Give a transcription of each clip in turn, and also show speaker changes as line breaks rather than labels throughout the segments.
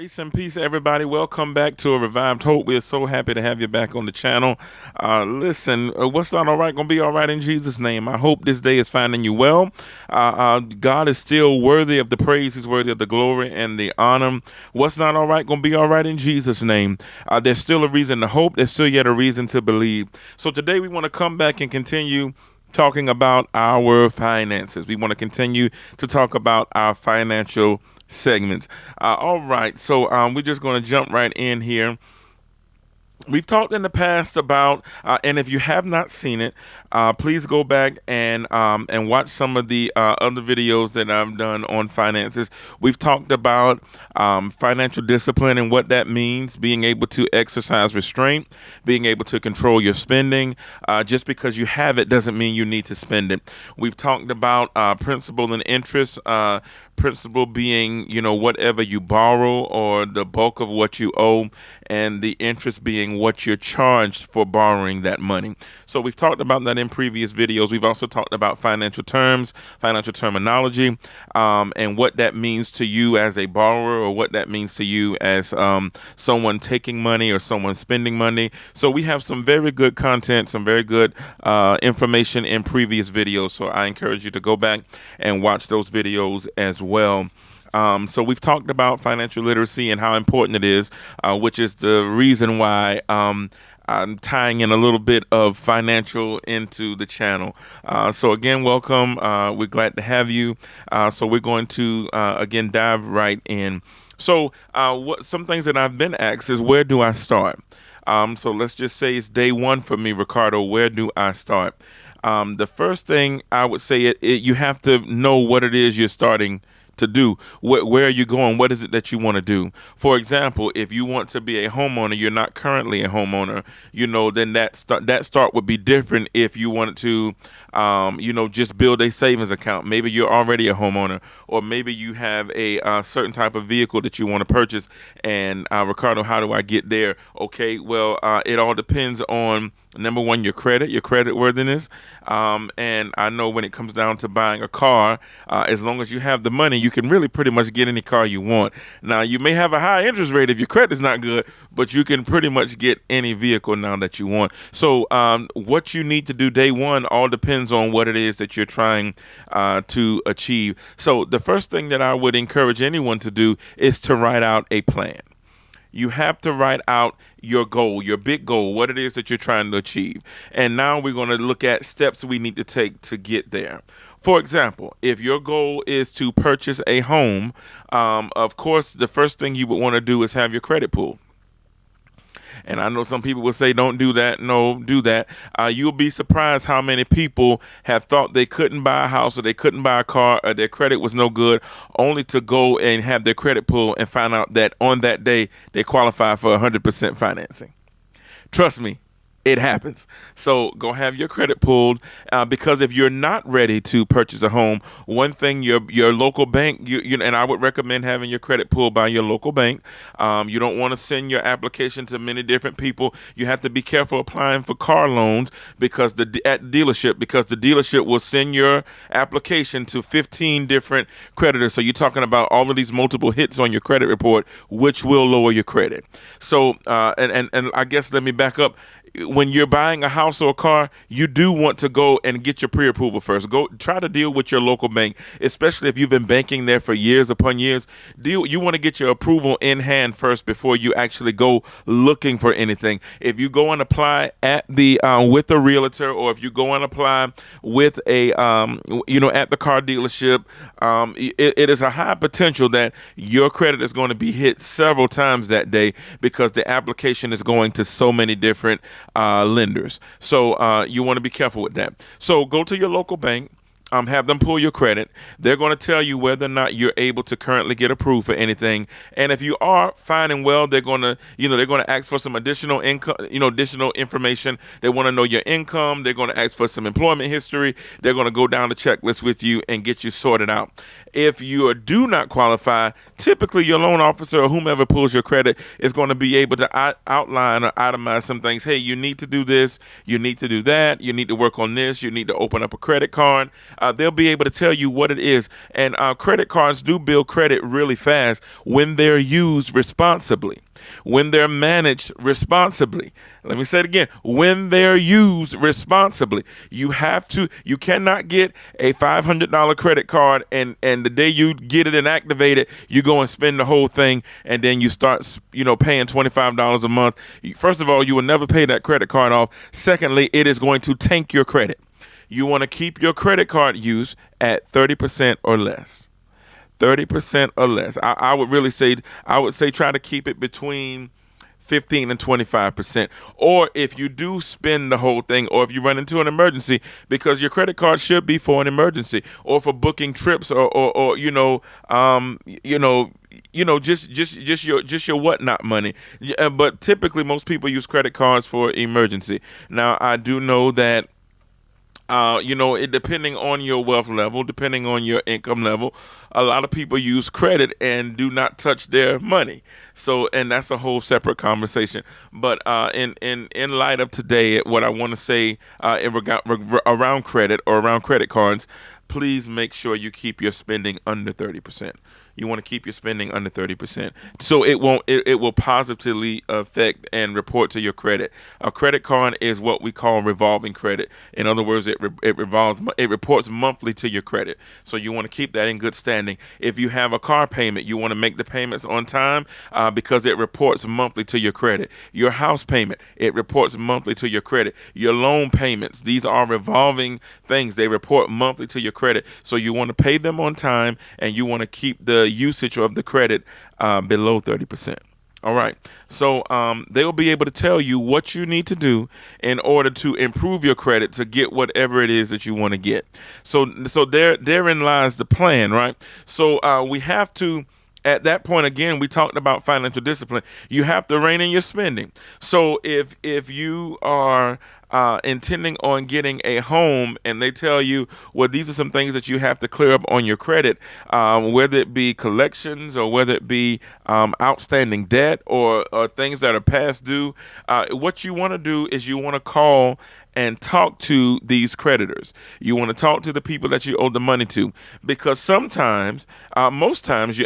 Grace and peace, everybody. Welcome back to A Revived Hope. We're so happy to have you back on the channel. Listen, what's not all right going to be all right in Jesus' name. I hope this day is finding you well. God is still worthy of the praise. He's worthy of the glory and the honor. What's not all right going to be all right in Jesus' name. There's still a reason to hope. There's still yet a reason to believe. So today we want to come back and continue talking about our finances. We want to continue to talk about our financial segments. All right, so we're just going to jump right in here. We've talked in the past about, and if you have not seen it, please go back and watch some of the other videos that I've done on finances. We've talked about financial discipline and what that means, being able to exercise restraint, being able to control your spending. Just because you have it doesn't mean you need to spend it. We've talked about principal and interest. Principal being, whatever you borrow or the bulk of what you owe, and the interest being what you're charged for borrowing that money. So we've talked about that in previous videos. We've also talked about financial terms, financial terminology, and what that means to you as a borrower, or what that means to you as someone taking money or someone spending money. So we have some very good content, some very good information in previous videos. So I encourage you to go back and watch those videos as well. So we've talked about financial literacy and how important it is, which is the reason why I'm tying in a little bit of financial into the channel. So again, welcome. We're glad to have you. So we're going to, again, dive right in. So what some things that I've been asked is, where do I start? So let's just say it's day one for me, Ricardo. Where do I start? The first thing I would say, you have to know what it is you're starting to do. Where are you going? What is it that you want to do? For example, if you want to be a homeowner, you're not currently a homeowner, then that start would be different if you wanted to, just build a savings account. Maybe you're already a homeowner, or maybe you have a certain type of vehicle that you want to purchase. And Ricardo, how do I get there? Okay, well, it all depends on, number one, your credit worthiness. And I know when it comes down to buying a car, as long as you have the money, you can really pretty much get any car you want. Now, you may have a high interest rate if your credit's not good, but you can pretty much get any vehicle now that you want. So what you need to do day one all depends on what it is that you're trying to achieve. So the first thing that I would encourage anyone to do is to write out a plan. You have to write out your goal, your big goal, what it is that you're trying to achieve. And now we're going to look at steps we need to take to get there. For example, if your goal is to purchase a home, of course, the first thing you would want to do is have your credit pulled. And I know some people will say, don't do that. No, do that. You'll be surprised how many people have thought they couldn't buy a house, or they couldn't buy a car, or their credit was no good, only to go and have their credit pulled and find out that on that day they qualify for 100% financing. Trust me. It happens. So go have your credit pulled, because if you're not ready to purchase a home, one thing, your local bank, and I would recommend having your credit pulled by your local bank. You don't want to send your application to many different people. You have to be careful applying for car loans, because at the dealership will send your application to 15 different creditors. So you're talking about all of these multiple hits on your credit report, which will lower your credit. So and I guess let me back up. When you're buying a house or a car, you do want to go and get your pre-approval first. Go try to deal with your local bank, especially if you've been banking there for years upon years. You want to get your approval in hand first before you actually go looking for anything. If you go and apply at the with a realtor, or if you go and apply with a at the car dealership, it is a high potential that your credit is going to be hit several times that day, because the application is going to so many different lenders. So you want to be careful with that. So go to your local bank. Have them pull your credit. They're going to tell you whether or not you're able to currently get approved for anything. And if you are, fine and well, they're going to ask for some additional income, additional information. They want to know your income. They're going to ask for some employment history. They're going to go down the checklist with you and get you sorted out. If you do not qualify, typically your loan officer or whomever pulls your credit is going to be able to outline or itemize some things. Hey, you need to do this. You need to do that. You need to work on this. You need to open up a credit card. they'll be able to tell you what it is. And credit cards do build credit really fast when they're used responsibly, when they're managed responsibly. Let me say it again. When they're used responsibly, you cannot get a $500 credit card and the day you get it and activate it, you go and spend the whole thing, and then you start, paying $25 a month. First of all, you will never pay that credit card off. Secondly, it is going to tank your credit. You want to keep your credit card use at 30% or less. 30% or less. I would say try to keep it between 15 and 25%. Or if you do spend the whole thing, or if you run into an emergency, because your credit card should be for an emergency or for booking trips or just your whatnot money. But typically most people use credit cards for emergency. Now I do know that it depending on your wealth level, depending on your income level, a lot of people use credit and do not touch their money. So, and that's a whole separate conversation. But in light of today, what I want to say around credit or around credit cards, please make sure you keep your spending under 30%. You want to keep your spending under 30%, so it will positively affect and report to your credit. A credit card is what we call revolving credit. In other words, it reports monthly to your credit. So you want to keep that in good standing. If you have a car payment, you want to make the payments on time because it reports monthly to your credit. Your house payment, it reports monthly to your credit. Your loan payments, these are revolving things. They report monthly to your credit. So you want to pay them on time, and you want to keep the usage of the credit below 30%. All right. So they'll be able to tell you what you need to do in order to improve your credit to get whatever it is that you want to get. So therein lies the plan, right? So we have to. At that point, again, we talked about financial discipline. You have to rein in your spending. So if you are intending on getting a home and they tell you, well, these are some things that you have to clear up on your credit, whether it be collections or whether it be outstanding debt or things that are past due, what you want to do is you want to call and talk to these creditors. You want to talk to the people that you owe the money to, because sometimes, most times,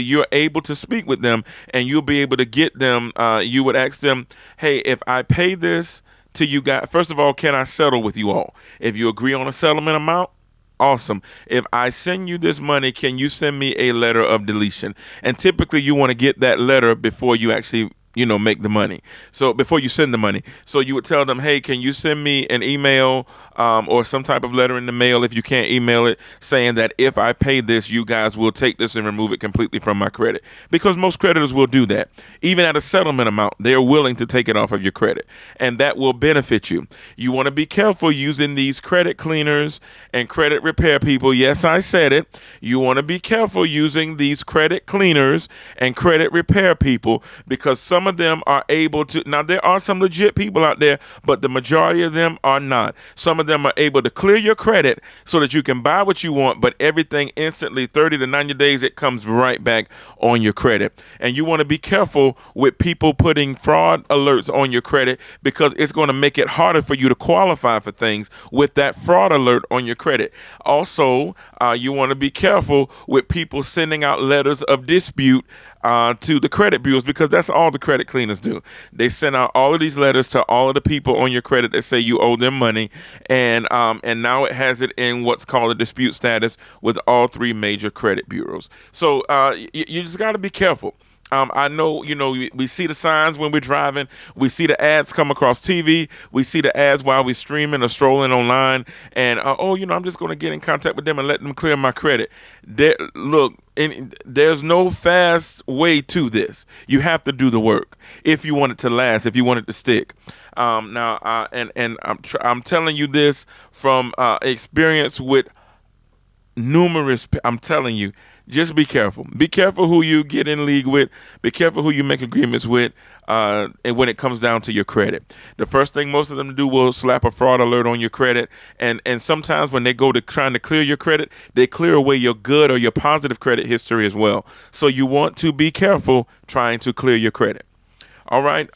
you're able to speak with them and you'll be able to get them. You would ask them, hey, if I pay this to you guys, first of all, can I settle with you all? If you agree on a settlement amount, awesome. If I send you this money, can you send me a letter of deletion? And typically you want to get that letter before you actually make the money. So before you send the money. So you would tell them, hey, can you send me an email or some type of letter in the mail, if you can't email it, saying that if I pay this, you guys will take this and remove it completely from my credit. Because most creditors will do that. Even at a settlement amount, they're willing to take it off of your credit. And that will benefit you. You want to be careful using these credit cleaners and credit repair people. Yes, I said it. You want to be careful using these credit cleaners and credit repair people, because some of them are able to. Now, there are some legit people out there, but the majority of them are not. Some of them are able to clear your credit so that you can buy what you want, but everything instantly, 30 to 90 days, it comes right back on your credit. And you want to be careful with people putting fraud alerts on your credit, because it's going to make it harder for you to qualify for things with that fraud alert on your credit. Also, you want to be careful with people sending out letters of dispute to the credit bureaus, because that's all the credit cleaners do. They send out all of these letters to all of the people on your credit that say you owe them money, and now it has it in what's called a dispute status with all three major credit bureaus. So you just got to be careful. I know, we see the signs when we're driving. We see the ads come across TV. We see the ads while we're streaming or strolling online. And, I'm just going to get in contact with them and let them clear my credit. There's no fast way to this. You have to do the work if you want it to last, if you want it to stick. I'm telling you this from experience with numerous. I'm telling you. Just be careful. Be careful who you get in league with. Be careful who you make agreements with and when it comes down to your credit. The first thing most of them do will slap a fraud alert on your credit. And sometimes when they go to trying to clear your credit, they clear away your good or your positive credit history as well. So you want to be careful trying to clear your credit. All right.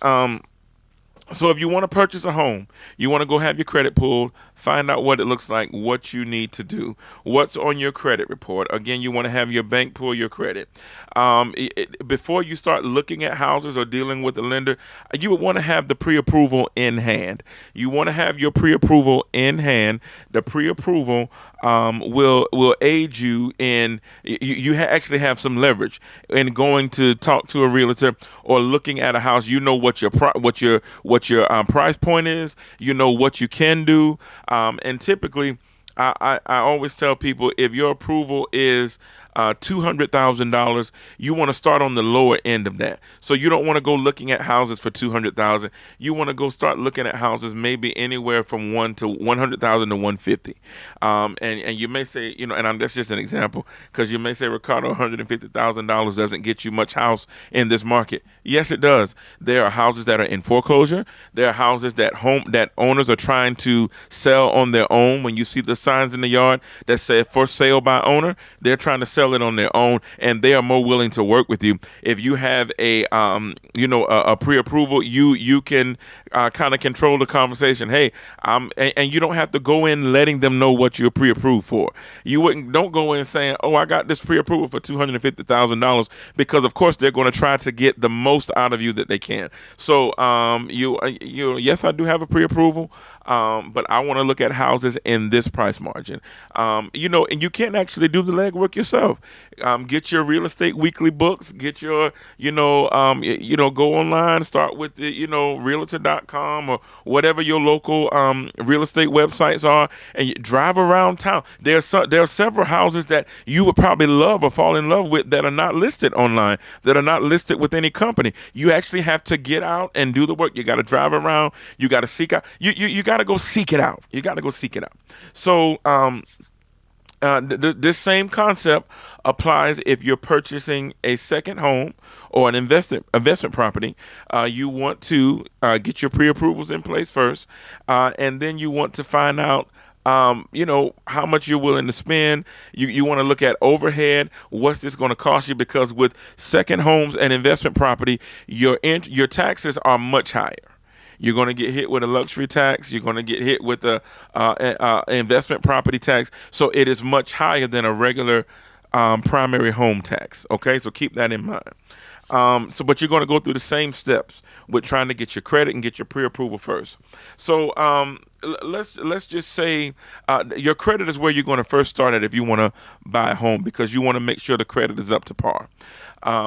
So if you want to purchase a home, you want to go have your credit pulled, find out what it looks like, what you need to do, what's on your credit report. Again, you want to have your bank pull your credit. Before you start looking at houses or dealing with the lender, you would want to have the pre-approval in hand. You want to have your pre-approval in hand. The pre-approval will aid you in actually have some leverage in going to talk to a realtor or looking at a house. You know what your price point is. You know what you can do, and typically, I always tell people, if your approval is $200,000, you want to start on the lower end of that. So you don't want to go looking at houses for 200,000. You want to go start looking at houses maybe anywhere from 100,000 to 150. And you may say, that's just an example, because you may say, Ricardo, $150,000 doesn't get you much house in this market. Yes, it does. There are houses that are in foreclosure. There are houses that owners are trying to sell on their own. When you see the signs in the yard that say for sale by owner, they're trying to sell it on their own, and they are more willing to work with you. If you have a pre-approval, you can kind of control the conversation. Hey, and you don't have to go in letting them know what you're pre-approved for. Don't go in saying, oh, I got this pre-approval for $250,000, because of course they're going to try to get the most out of you that they can. So yes, I do have a pre-approval, but I want to look at houses in this price margin. And you can actually do the legwork yourself. Get your real estate weekly books. Get your, go online. Start with the, realtor.com or whatever your local real estate websites are, and you drive around town. There are several houses that you would probably love or fall in love with that are not listed online, that are not listed with any company. You actually have to get out and do the work. You got to drive around. You got to seek out. You got to go seek it out. You got to go seek it out. So this same concept applies if you're purchasing a second home or an investment property. You want to get your pre-approvals in place first, and then you want to find out how much you're willing to spend. You want to look at overhead. What's this going to cost you? Because with second homes and investment property, your taxes are much higher. You're going to get hit with a luxury tax. You're going to get hit with a investment property tax. So it is much higher than a regular primary home tax. Okay, so keep that in mind. But you're going to go through the same steps with trying to get your credit and get your pre-approval first. So let's just say your credit is where you're going to first start at if you want to buy a home, because you want to make sure the credit is up to par.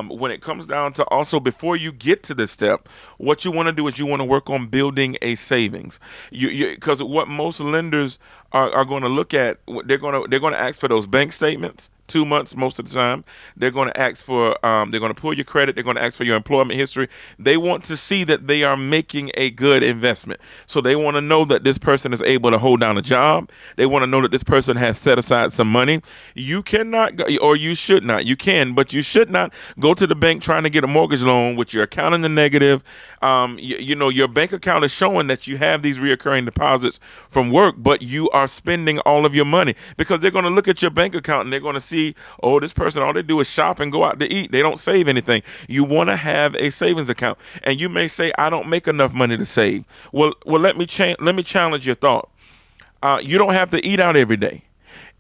When it comes down to also, before you get to this step, what you want to do is you want to work on building a savings. Because what most lenders are going to look at, they're going to ask for those bank statements. 2 months most of the time. They're going to ask for, they're going to pull your credit. They're going to ask for your employment history. They want to see that they are making a good investment. So they want to know that this person is able to hold down a job. They want to know that this person has set aside some money. You cannot, or you should not, you can, but you should not go to the bank trying to get a mortgage loan with your account in the negative. Your bank account is showing that you have these reoccurring deposits from work, but you are spending all of your money, because they're going to look at your bank account and they're going to see, oh, this person, all they do is shop and go out to eat. They don't save anything. You want to have a savings account. And you may say, I don't make enough money to save. Well, let me challenge your thought. You don't have to eat out every day.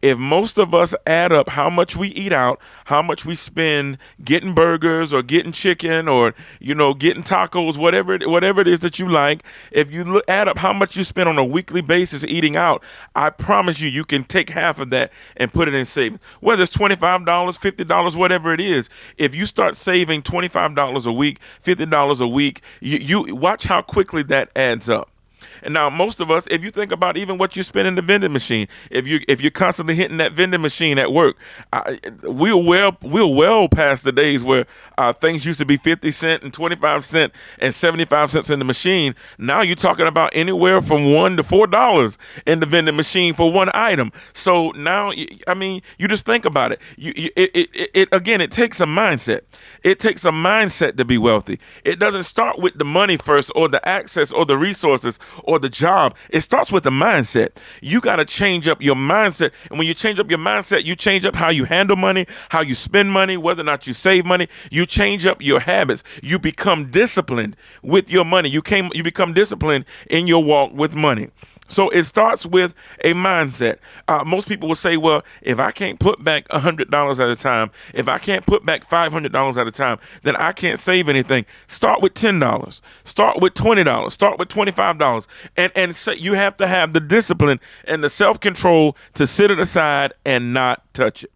If most of us add up how much we eat out, how much we spend getting burgers or getting chicken or, getting tacos, whatever it is that you like, if you add up how much you spend on a weekly basis eating out, I promise you can take half of that and put it in savings. Whether it's $25, $50, whatever it is, if you start saving $25 a week, $50 a week, you watch how quickly that adds up. And now most of us, if you think about even what you spend in the vending machine, if you're constantly hitting that vending machine at work, we're well past the days where things used to be 50 cents and 25 cents and 75 cents in the machine. Now you're talking about anywhere from $1 to $4 in the vending machine for one item. So now, you just think about it. It takes a mindset. It takes a mindset to be wealthy. It doesn't start with the money first, or the access, or the resources, or the job, it starts with the mindset. You got to change up your mindset. And when you change up your mindset, you change up how you handle money, how you spend money, whether or not you save money. You change up your habits. You become disciplined with your money. You become disciplined in your walk with money. So it starts with a mindset. Most people will say, well, if I can't put back $100 at a time, if I can't put back $500 at a time, then I can't save anything. Start with $10. Start with $20. Start with $25. And so you have to have the discipline and the self-control to sit it aside and not touch it.